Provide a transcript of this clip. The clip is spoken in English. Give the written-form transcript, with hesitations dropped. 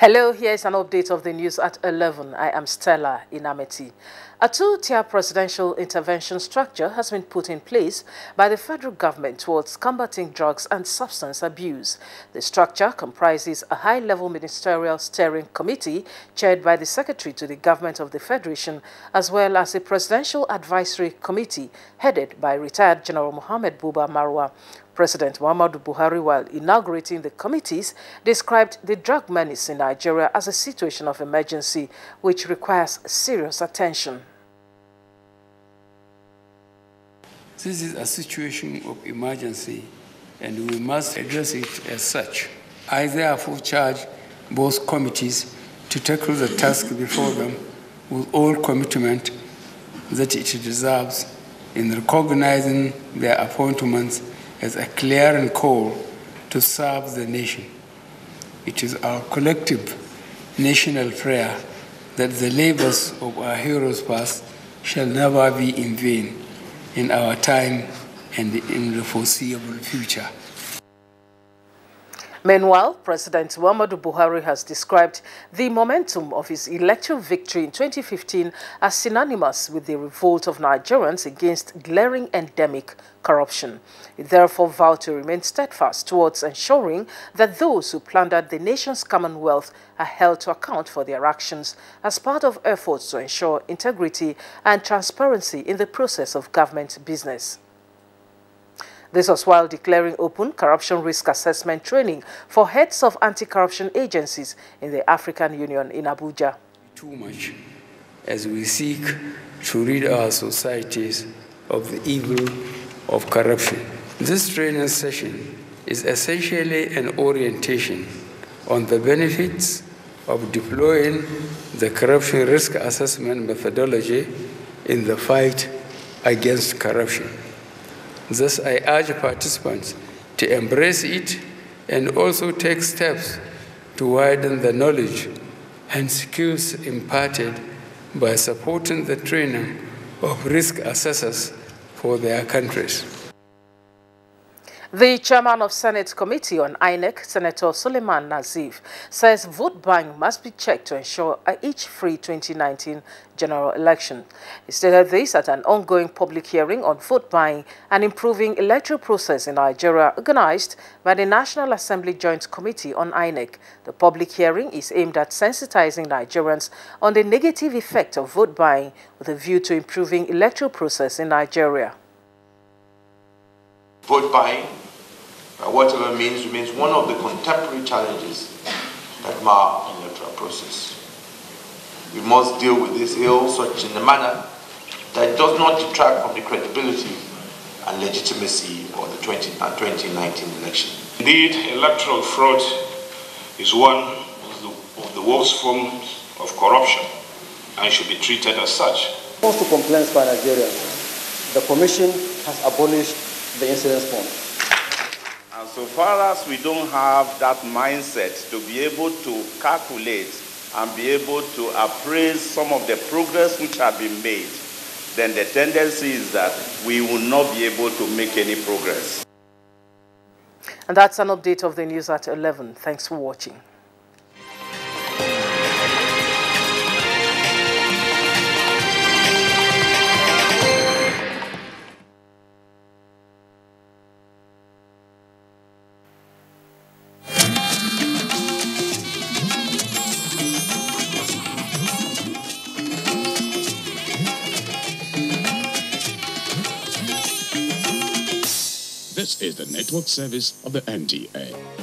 Hello, here is an update of the news at 11. I am Stella Inameti. A two-tier presidential intervention structure has been put in place by the federal government towards combating drugs and substance abuse. The structure comprises a high-level ministerial steering committee chaired by the Secretary to the Government of the Federation, as well as a presidential advisory committee headed by retired General Mohammed Buba Marwa. President Muhammadu Buhari, while inaugurating the committees, described the drug menace in Nigeria as a situation of emergency which requires serious attention. This is a situation of emergency and we must address it as such. I therefore charge both committees to tackle the task before them with all commitment that it deserves in recognizing their appointments as a clear call to serve the nation. It is our collective national prayer that the labors of our heroes past shall never be in vain in our time and in the foreseeable future. Meanwhile, President Muhammadu Buhari has described the momentum of his electoral victory in 2015 as synonymous with the revolt of Nigerians against glaring endemic corruption. He therefore vowed to remain steadfast towards ensuring that those who plundered the nation's commonwealth are held to account for their actions as part of efforts to ensure integrity and transparency in the process of government business. This was while declaring open corruption risk assessment training for heads of anti-corruption agencies in the African Union in Abuja. Too much as we seek to rid our societies of the evil of corruption. This training session is essentially an orientation on the benefits of deploying the corruption risk assessment methodology in the fight against corruption. Thus, I urge participants to embrace it and also take steps to widen the knowledge and skills imparted by supporting the training of risk assessors for their countries. The chairman of Senate Committee on INEC, Senator Suleiman Nazif, says vote buying must be checked to ensure each free 2019 general election. He stated this at an ongoing public hearing on vote buying and improving electoral process in Nigeria organized by the National Assembly Joint Committee on INEC. The public hearing is aimed at sensitizing Nigerians on the negative effect of vote buying with a view to improving electoral process in Nigeria. Vote buying, by whatever means, remains one of the contemporary challenges that mar the electoral process. We must deal with this ill such in a manner that it does not detract from the credibility and legitimacy of the 2019 election. Indeed, electoral fraud is one of the worst forms of corruption and should be treated as such. Most of complaints by Nigerians, the Commission has abolished the incidence form. And so far as we don't have that mindset to be able to calculate and be able to appraise some of the progress which have been made, then the tendency is that we will not be able to make any progress. And that's an update of the news at 11. Thanks for watching. This is the network service of the NTA.